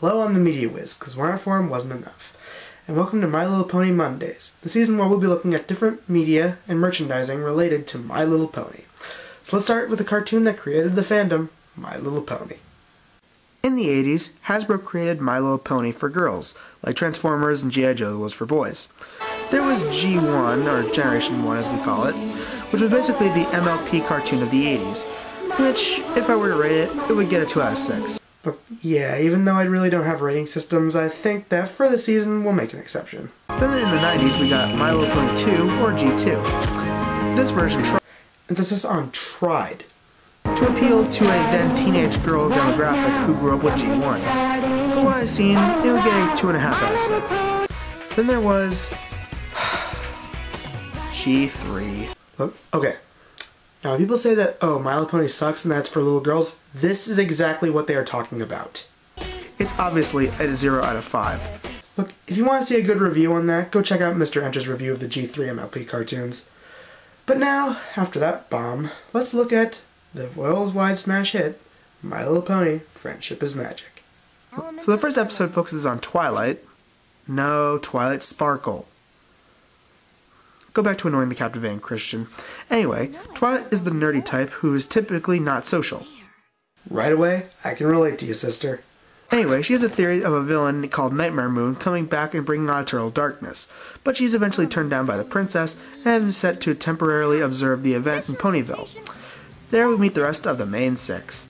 Hello, I'm the Media Whiz, because one art forum wasn't enough. And welcome to My Little Pony Mondays, the season where we'll be looking at different media and merchandising related to My Little Pony. So let's start with the cartoon that created the fandom, My Little Pony. In the 80s, Hasbro created My Little Pony for girls, like Transformers and G.I. Joe was for boys. There was G1, or Generation 1 as we call it, which was basically the MLP cartoon of the 80s, which, if I were to rate it, it would get a 2 out of 6. But yeah, even though I really don't have rating systems, I think that for the season we'll make an exception. Then in the 90s we got My Little Pony 2, or G2. This version tried, emphasis on tried, to appeal to a then teenage girl demographic who grew up with G1. From what I've seen, it would get a 2.5 out of 6. Then there was G3. Look, okay. Now, when people say that, oh, My Little Pony sucks and that's for little girls, this is exactly what they are talking about. It's obviously a 0 out of 5. Look, if you want to see a good review on that, go check out Mr. Enter's review of the G3 MLP cartoons. But now, after that bomb, let's look at the worldwide smash hit, My Little Pony, Friendship is Magic. So the first episode focuses on Twilight. No, Twilight Sparkle. Go back to annoying the captivating Christian. Anyway, Twilight is the nerdy type who is typically not social. Right away, I can relate to you, sister. Anyway, she has a theory of a villain called Nightmare Moon coming back and bringing on eternal darkness, but she's eventually turned down by the princess and is set to temporarily observe the event in Ponyville. There we meet the rest of the main six.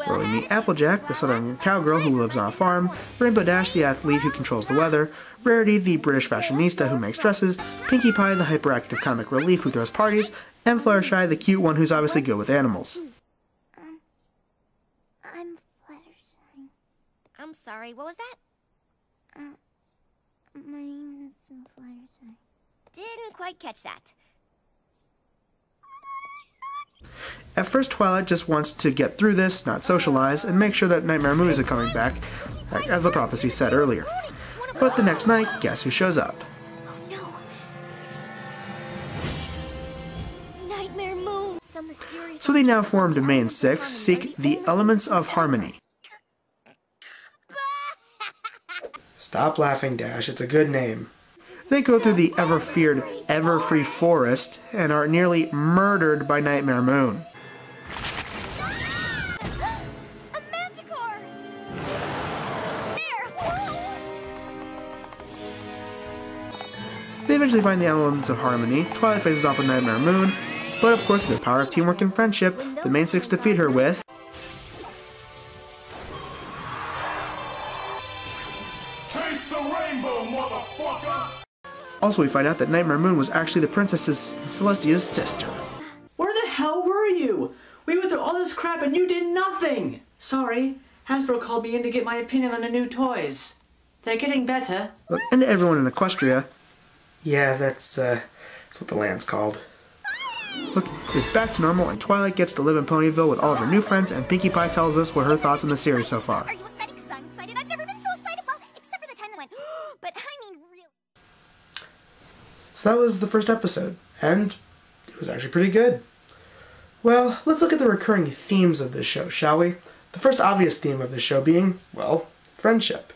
Where we meet Applejack, the southern cowgirl who lives on a farm, Rainbow Dash, the athlete who controls the weather, Rarity, the British fashionista who makes dresses, Pinkie Pie, the hyperactive comic relief who throws parties, and Fluttershy, the cute one who's obviously good with animals. I'm Fluttershy. I'm sorry, what was that? My name is Fluttershy. Didn't quite catch that. At first, Twilight just wants to get through this, not socialize, and make sure that Nightmare Moon isn't coming back, as the prophecy said earlier. But the next night, guess who shows up? Oh no. Nightmare Moon. So they now formed a main six, seek the elements of harmony. Stop laughing, Dash, it's a good name. They go through the ever-feared, ever-free forest and are nearly murdered by Nightmare Moon. A manticore! They eventually find the elements of harmony. Twilight faces off with Nightmare Moon, but of course with the power of teamwork and friendship, the main six defeat her with Taste the rainbow, motherfucker! Also, we find out that Nightmare Moon was actually the Princess Celestia's sister. Where the hell were you? We went through all this crap and you did nothing! Sorry, Hasbro called me in to get my opinion on the new toys. They're getting better. And to everyone in Equestria. Yeah, that's what the land's called. Look, it's back to normal and Twilight gets to live in Ponyville with all of her new friends, and Pinkie Pie tells us what her thoughts on the series so far. Are you excited? Because I'm excited. I've never been so excited. Well, except for the time that went, but I mean, really. So that was the first episode, and it was actually pretty good. Well, let's look at the recurring themes of this show, shall we? The first obvious theme of the show being, well, friendship.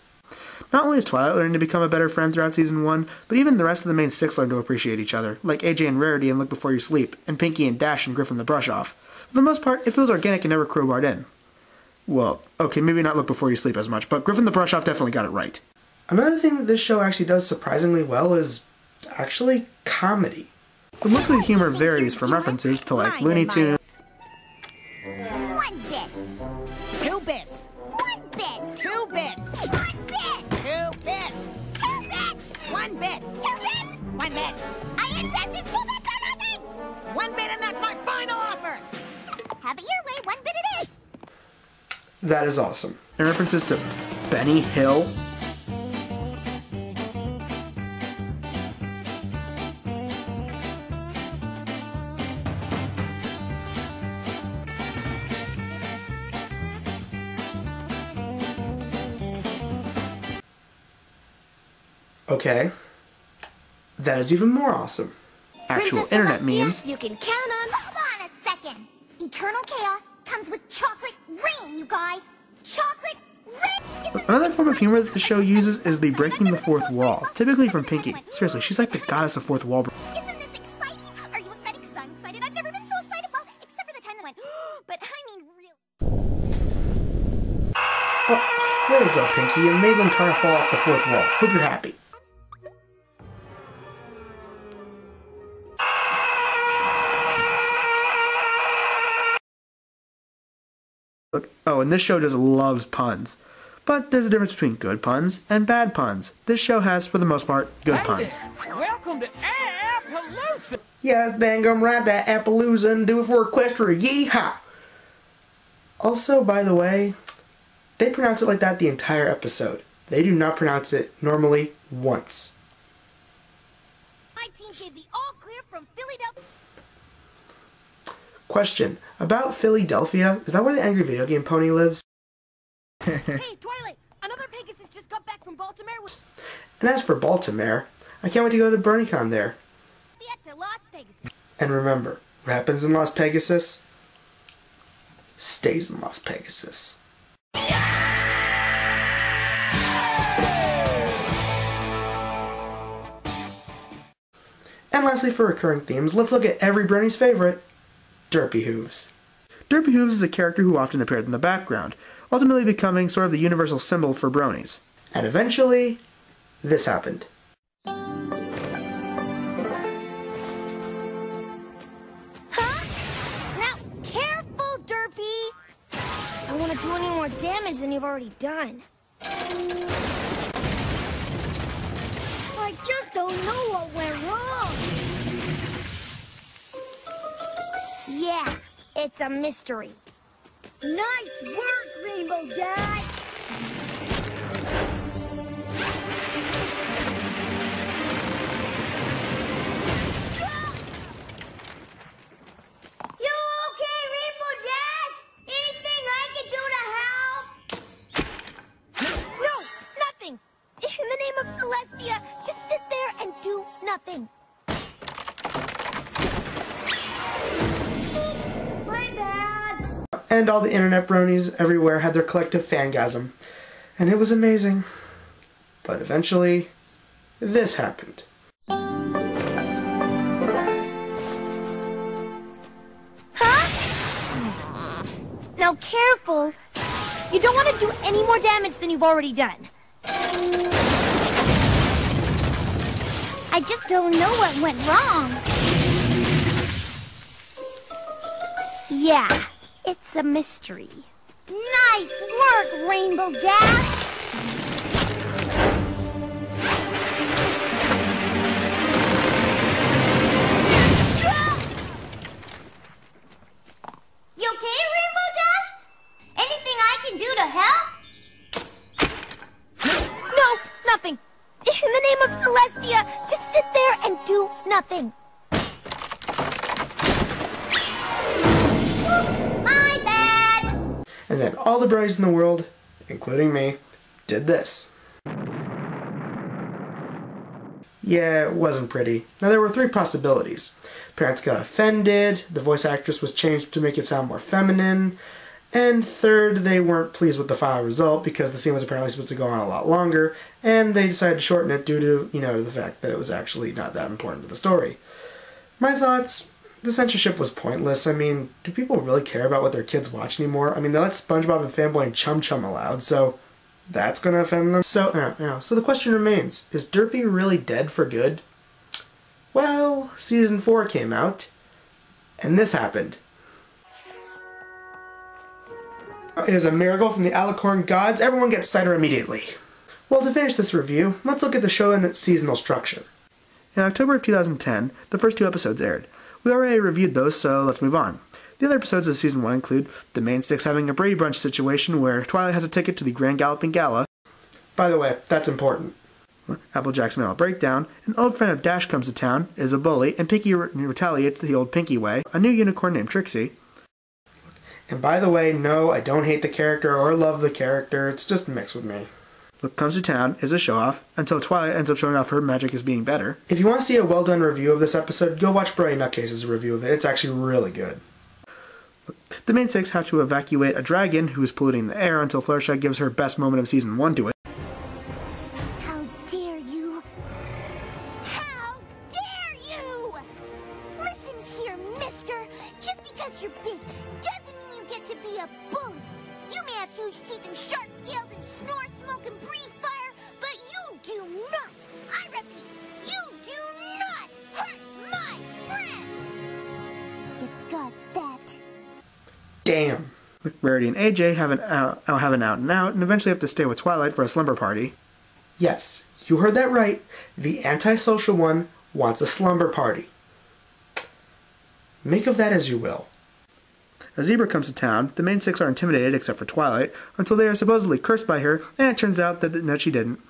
Not only is Twilight learning to become a better friend throughout Season 1, but even the rest of the main six learn to appreciate each other, like AJ and Rarity in Look Before You Sleep, and Pinkie and Dash and Griffin the Brush Off. For the most part, it feels organic and never crowbarred in. Well, okay, maybe not Look Before You Sleep as much, but Griffin the Brush Off definitely got it right. Another thing that this show actually does surprisingly well is actually comedy. But most of the humor varies from references to like Looney Tunes, 1 bit. 2 bits. 1 bit. 2 bits. 1 bit. 2 bits. 2 bits. 1 bit. 2 bits. 1 bit. I insist it's 2 bits or nothing. 1 bit and that's my final offer. Have it your way, 1 bit it is. that is awesome. And references to Benny Hill. Okay, that is even more awesome. Actual Princess internet Celestia, memes. You can count on. Hold on a second. Eternal chaos comes with chocolate rain, you guys. Another form of humor that the show uses is the breaking the fourth wall, typically from Pinky. Seriously, she's like the goddess of fourth wall. Isn't this exciting? Are you excited? Because I'm excited. I've never been so excited. Well, except for the time that went, but I mean, really. Oh, way to go, Pinky. You made Linkara fall off the fourth wall. Hope you're happy. Oh, and this show just loves puns. But there's a difference between good puns and bad puns. This show has, for the most part, good puns. Welcome to Appaloosa! Yeah, dang, I'm right to Appaloosa and do it for Equestria. Yeehaw! Also, by the way, they pronounce it like that the entire episode. They do not pronounce it normally once. My team gave the all clear from Philadelphia. Question. About Philadelphia, is that where the angry video game pony lives? Hey, Twilight! Another Pegasus just got back from Baltimore with And as for Baltimore, I can't wait to go to BronyCon there. to Las Pegasus. And remember, what happens in Las Pegasus stays in Las Pegasus. And lastly, for recurring themes, let's look at every Brony's favorite, Derpy Hooves. Derpy Hooves is a character who often appeared in the background, ultimately becoming sort of the universal symbol for bronies. And eventually, this happened. Huh? Now, careful, Derpy! I don't want to do any more damage than you've already done. I just don't know what went wrong. Yeah, it's a mystery. Nice work, Rainbow Dash! You okay, Rainbow Dash? Anything I can do to help? No, nothing! In the name of Celestia, just sit there and do nothing. My bad. And all the internet bronies everywhere had their collective fangasm. And it was amazing. But eventually, this happened. Huh? Now careful. You don't want to do any more damage than you've already done. I just don't know what went wrong. Yeah, it's a mystery. Nice work, Rainbow Dash! You okay, Rainbow Dash? Anything I can do to help? No, nothing. In the name of Celestia, just sit there and do nothing. My bad. And then all the bronies in the world, including me, did this. Yeah, it wasn't pretty. Now there were 3 possibilities. Parents got offended, the voice actress was changed to make it sound more feminine, and third, they weren't pleased with the final result because the scene was apparently supposed to go on a lot longer, and they decided to shorten it due to, the fact that it was actually not that important to the story. My thoughts, the censorship was pointless. I mean, do people really care about what their kids watch anymore? I mean, they let SpongeBob and Fanboy and Chum Chum allowed, so that's gonna offend them. So the question remains, is Derpy really dead for good? Well, season 4 came out, and this happened. It is a miracle from the Alicorn gods. Everyone gets cider immediately. Well, to finish this review, let's look at the show and its seasonal structure. In October of 2010, the first 2 episodes aired. We already reviewed those, so let's move on. The other episodes of Season 1 include the main 6 having a Brady Brunch situation where Twilight has a ticket to the Grand Galloping Gala. By the way, that's important. Applejack's mental breakdown, an old friend of Dash comes to town, is a bully, and Pinky retaliates the old Pinky way, a new unicorn named Trixie. And by the way, no, I don't hate the character or love the character, it's just mixed with me. Look comes to town is a show-off, until Twilight ends up showing off her magic as being better. If you want to see a well-done review of this episode, go watch Brony Nutcase's review of it, it's actually really good. The main six have to evacuate a dragon who is polluting the air until Fluttershy gives her best moment of season 1 to it. How dare you? How dare you? Listen here, mister. Just because you're big doesn't mean you get to be a bully. You may have huge teeth and sharp scales and snore, smoke, and breathe fire, but you do not, I repeat, you do not hurt my friend. You got that? Damn. Rarity and AJ have an out and out and eventually have to stay with Twilight for a slumber party. Yes, you heard that right. The antisocial one wants a slumber party. Make of that as you will. A zebra comes to town. The main six are intimidated, except for Twilight, until they are supposedly cursed by her, and it turns out that she didn't.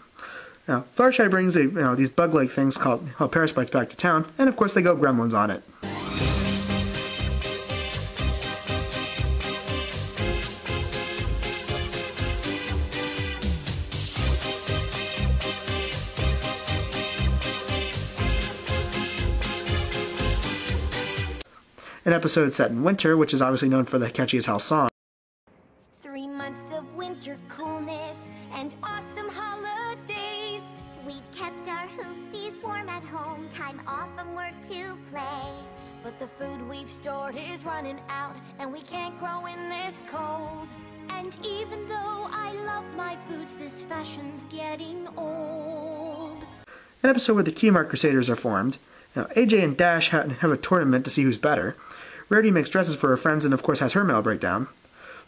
Now, Fluttershy brings these bug-like things called parasites back to town, and of course they go gremlins on it. An episode set in winter, which is obviously known for the catchy as hell song. 3 months of winter coolness and awesome holidays. We've kept our hoofsies warm at home, time off from work to play. But the food we've stored is running out, and we can't grow in this cold. And even though I love my boots, this fashion's getting old. An episode where the Keymark Crusaders are formed. Now, AJ and Dash have a tournament to see who's better. Rarity makes dresses for her friends and of course has her mail breakdown.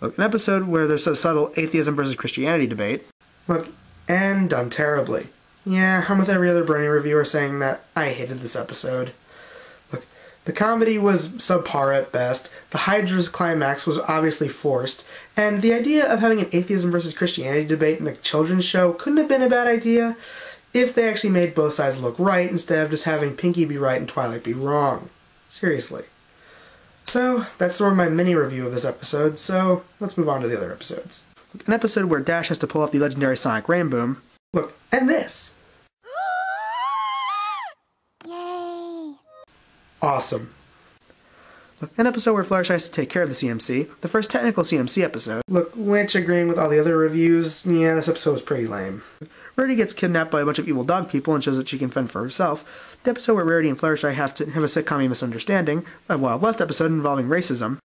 Look, an episode where there's a subtle atheism versus Christianity debate. Look, and done terribly. Yeah, I'm with every other Brony reviewer saying that I hated this episode. Look, the comedy was subpar at best, the Hydra's climax was obviously forced, and the idea of having an atheism versus Christianity debate in a children's show couldn't have been a bad idea if they actually made both sides look right instead of just having Pinkie be right and Twilight be wrong. Seriously. So, that's sort of my mini review of this episode, so let's move on to the other episodes. An episode where Dash has to pull off the legendary Sonic Rainboom. Look, and this! Yay! Awesome. Look, an episode where Fluttershy has to take care of the CMC, the first technical CMC episode. Look, which, agreeing with all the other reviews, yeah, this episode was pretty lame. Rarity gets kidnapped by a bunch of evil dog people and shows that she can fend for herself. The episode where Rarity and Fluttershy have to have a sitcom misunderstanding, a Wild West episode involving racism.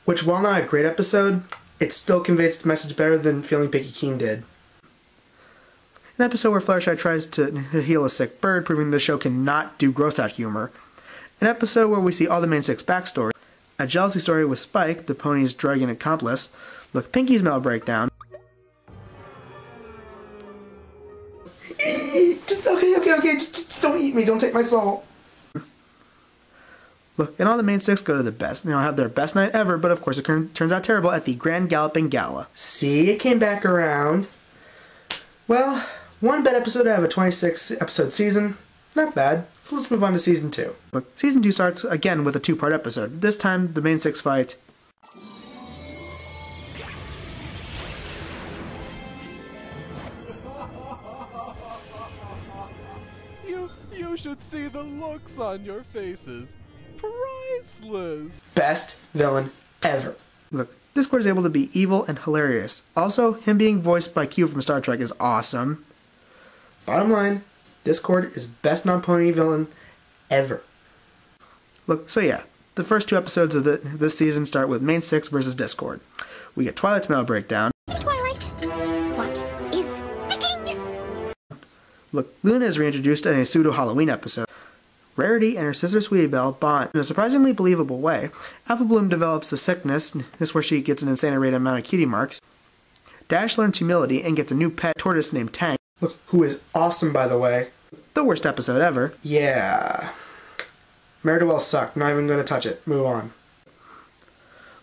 Which, while not a great episode, it still conveys its message better than Feeling Picky Keen did. An episode where Fluttershy tries to heal a sick bird, proving the show cannot do gross-out humor. An episode where we see all the main six backstory. A jealousy story with Spike, the pony's dragon accomplice. Look, Pinkie's mail breakdown. Just, okay, just don't eat me, don't take my soul. Look, and all the main six go to the best, have their best night ever, but of course it turns out terrible at the Grand Galloping Gala. See, it came back around. Well, one bad episode out of a 26 episode season, not bad. So let's move on to season 2. Look, season 2 starts again with a 2-part episode. This time, the main six fight. You should see the looks on your faces. Priceless. Best villain ever. Look, Discord is able to be evil and hilarious. Also, him being voiced by Q from Star Trek is awesome. Bottom line, Discord is best non-pony villain ever. Look, so yeah, the first 2 episodes of this season start with main six versus Discord. We get Twilight's mail breakdown. Twilight, what is sticking? Look, Luna is reintroduced in a pseudo-Halloween episode. Rarity and her sister Sweetie Belle bond in a surprisingly believable way. Apple Bloom develops a sickness, this is where she gets an insane-rated amount of cutie marks. Dash learns humility and gets a new pet tortoise named Tang. Look, who is awesome, by the way. The worst episode ever. Yeah. Meridwell sucked, not even gonna touch it. Move on.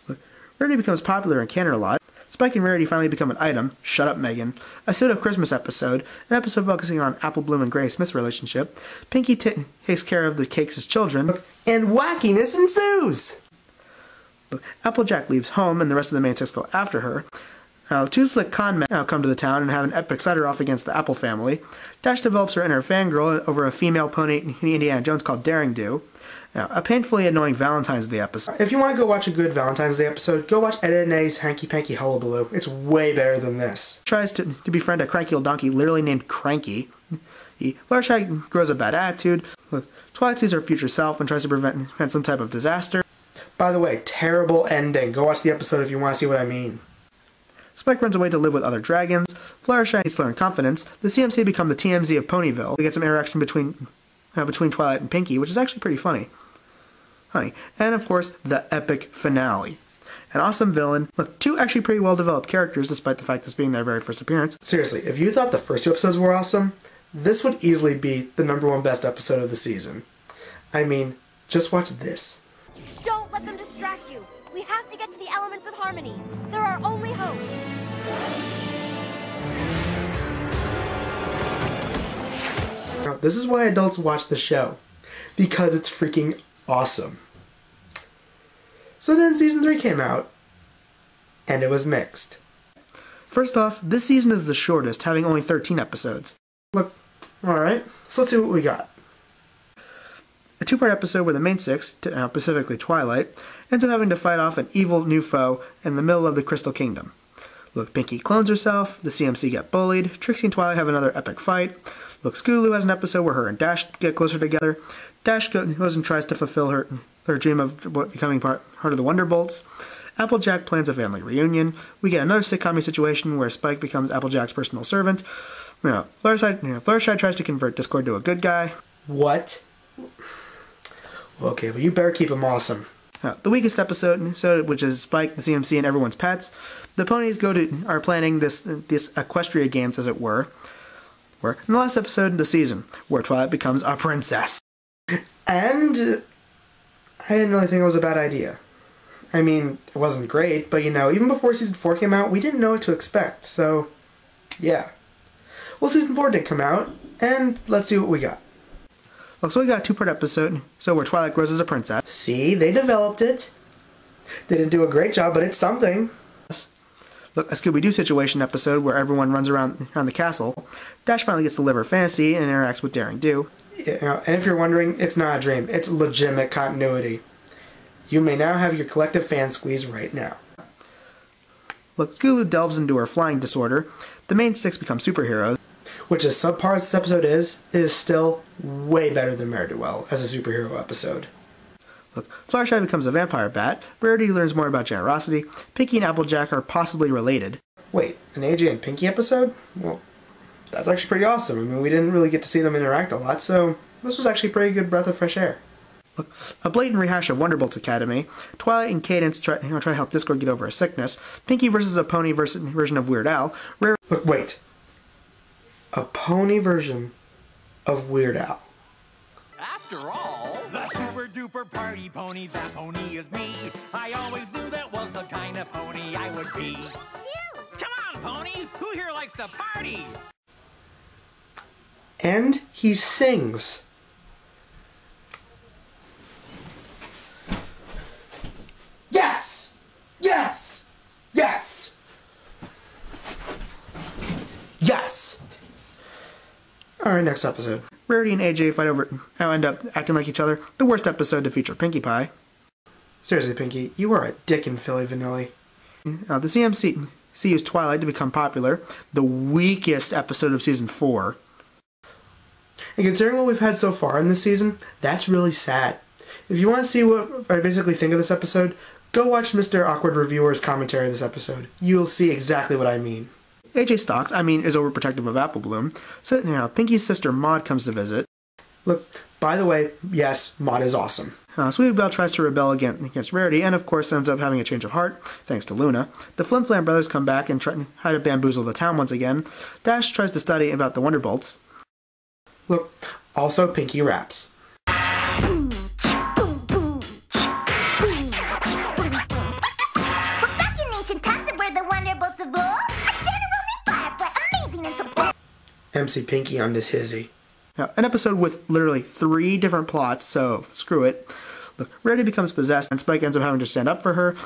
Look, Rarity becomes popular in Canada a lot. Spike and Rarity finally become an item. Shut up, Megan. A pseudo-Christmas episode. An episode focusing on Apple Bloom and Granny Smith's relationship. Pinkie takes care of the Cakes' children. And wackiness ensues! Look, Applejack leaves home and the rest of the main six go after her. 2 slick con men come to the town and have an epic cider-off against the Apple family. Dash develops her inner fangirl over a female pony in Indiana Jones called Daring Do. Now, a painfully annoying Valentine's Day episode. If you want to go watch a good Valentine's Day episode, go watch Ed, Edd n Eddy's Hanky Panky Hullabaloo. It's way better than this. Tries to befriend a cranky old donkey literally named Cranky. Fluttershy grows a bad attitude. Look, Twilight sees her future self and tries to prevent some type of disaster. By the way, terrible ending. Go watch the episode if you want to see what I mean. Spike runs away to live with other dragons. Fluttershy needs to learn confidence. The CMC become the TMZ of Ponyville. We get some interaction between Twilight and Pinkie, which is actually pretty funny. And of course, the epic finale. An awesome villain. Look, two actually pretty well-developed characters, despite the fact this being their very first appearance. Seriously, if you thought the first two episodes were awesome, this would easily be the #1 best episode of the season. I mean, just watch this. Don't let them distract you. We have to get to the elements of harmony. They're our only hope. Now, this is why adults watch the show. Because it's freaking awesome. So then season 3 came out, and it was mixed. First off, this season is the shortest, having only 13 episodes. Look, alright, so let's see what we got. A 2-part episode where the main 6, specifically Twilight, ends up having to fight off an evil new foe in the middle of the Crystal Kingdom. Look, Pinkie clones herself, the CMC get bullied, Trixie and Twilight have another epic fight. Look, Scootaloo has an episode where her and Dash get closer together. Dash goes and tries to fulfill her dream of becoming part of the Wonderbolts. Applejack plans a family reunion. We get another sitcom situation where Spike becomes Applejack's personal servant. Fluttershy tries to convert Discord to a good guy. What? Okay, but you better keep him awesome. The weakest episode, which is Spike, the CMC, and everyone's pets. The ponies are planning this Equestria games, as it were. In the last episode of the season, where Twilight becomes a princess. And I didn't really think it was a bad idea. I mean, it wasn't great, but even before season 4 came out, we didn't know what to expect, so yeah. Well, season 4 did come out, and let's see what we got. Look, so we got a 2-part episode, where Twilight grows as a princess. See, they developed it. They didn't do a great job, but it's something. Look, a Scooby-Doo situation episode where everyone runs around the castle. Dash finally gets to live her fantasy and interacts with Daring Do. And if you're wondering, it's not a dream. It's legitimate continuity. You may now have your collective fan squeeze right now. Look, Scootaloo delves into her flying disorder. The main 6 become superheroes. Which, as subpar as this episode is, it is still way better than Ne'er-Do-Well as a superhero episode. Look, Fluttershy becomes a vampire bat. Rarity learns more about generosity. Pinkie and Applejack are possibly related. Wait, an AJ and Pinkie episode? Well, that's actually pretty awesome. I mean, we didn't really get to see them interact a lot, so this was actually a pretty good breath of fresh air. Look, a blatant rehash of Wonderbolts Academy. Twilight and Cadance try to help Discord get over a sickness. Pinkie versus a pony version of Weird Al. Look, wait. A pony version of Weird Al. After all, the super duper party pony, that pony is me. I always knew that was the kind of pony I would be. Come on, ponies! Who here likes to party? And he sings. Yes! Yes! Yes! Yes! Alright, next episode. Rarity and AJ fight over how end up acting like each other. The worst episode to feature Pinkie Pie. Seriously, Pinkie, you are a dick in Philly Vanilli. The CMC used Twilight to become popular. The weakest episode of season 4. And considering what we've had so far in this season, that's really sad. If you want to see what I basically think of this episode, go watch Mr. Awkward Reviewer's commentary of this episode. You'll see exactly what I mean. AJ stalks, is overprotective of Apple Bloom. So now, Pinkie's sister Maud comes to visit. Look, by the way, yes, Maud is awesome. Sweetie Belle tries to rebel against Rarity, and of course ends up having a change of heart, thanks to Luna. The Flim Flam brothers come back and try to bamboozle the town once again. Dash tries to study about the Wonderbolts. Look, also Pinkie raps. MC Pinkie on this hizzy. Now, an episode with literally 3 different plots, so screw it. Look, Rarity becomes possessed and Spike ends up having to stand up for her.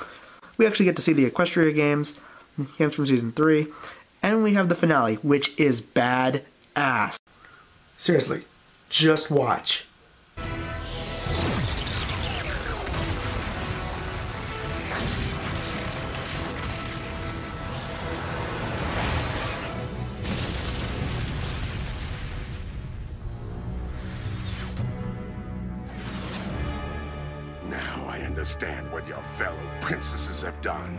We actually get to see the Equestria games from season 3. And we have the finale, which is bad-ass. Seriously, just watch. understand what your fellow princesses have done.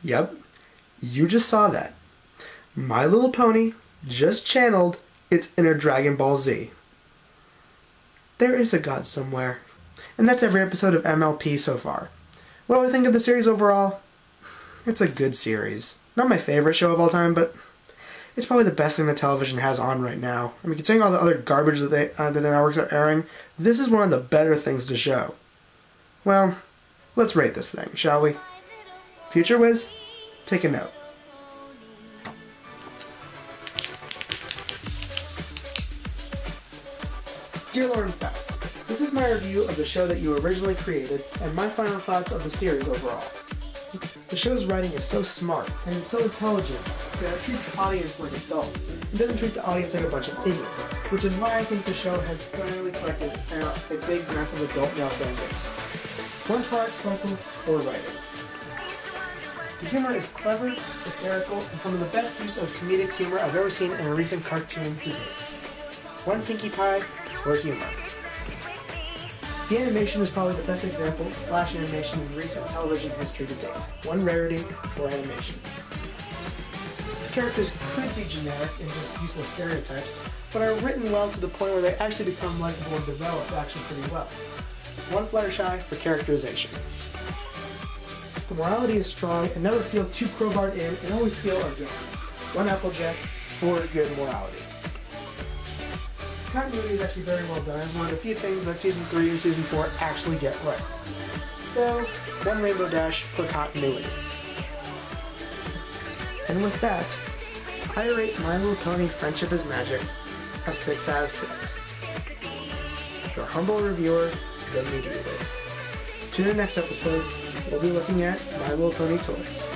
Yep, you just saw that. My Little Pony just channeled its inner Dragon Ball Z. There is a God somewhere. And that's every episode of MLP so far. What do I think of the series overall? It's a good series. Not my favorite show of all time, but it's probably the best thing that television has on right now. I mean, considering all the other garbage that the networks are airing, this is one of the better things to show. Well, let's rate this thing, shall we? Future Wiz, take a note. Dear Lauren Faust, this is my review of the show that you originally created and my final thoughts of the series overall. The show's writing is so smart and it's so intelligent that it treats the audience like adults. It doesn't treat the audience like a bunch of idiots, which is why I think the show has finally collected a big, massive adult male fan base. One try spoken or writing. The humor is clever, hysterical, and some of the best use of comedic humor I've ever seen in a recent cartoon to date. One Pinkie Pie for humor. The animation is probably the best example of flash animation in recent television history to date. One rarity for animation. The characters could be generic and just useless stereotypes, but are written well to the point where they actually become likable and develop actually pretty well. One Fluttershy for characterization. The morality is strong and never feel too crowbarred in and always feel organic. One Applejack for good morality. Continuity is actually very well done. It's one of the few things that Season 3 and Season 4 actually get right. So, one Rainbow Dash for continuity. And with that, I rate My Little Pony Friendship is Magic a 6 out of 6. Your humble reviewer, The Media Wiz. Tune in next episode, we'll be looking at My Little Pony toys.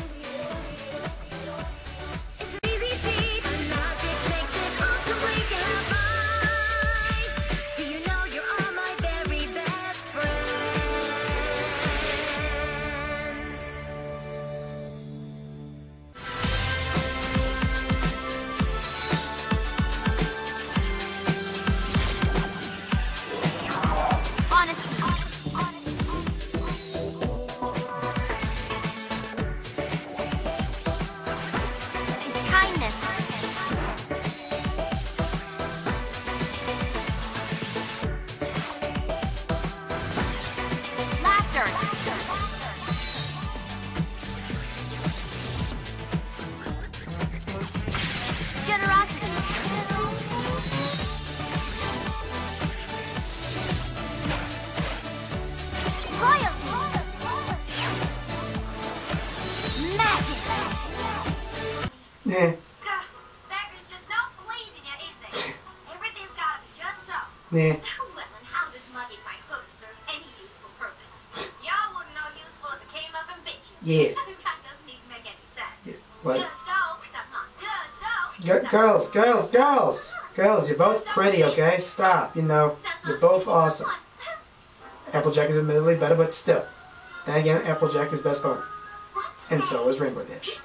That is just not pleasing you, is it? Everything's got to be just so. Nah. Well, and how does mugging my hooves serve any useful purpose? Y'all wouldn't know useful if it came up and bit you. Yeah. That doesn't even make any sense. Yeah. What? Just so, that's not just so. Girls, you're both pretty, okay? Stop, you're both awesome. Applejack is admittedly better, but still. Then again, Applejack is best pony. And so is Rainbow Dash.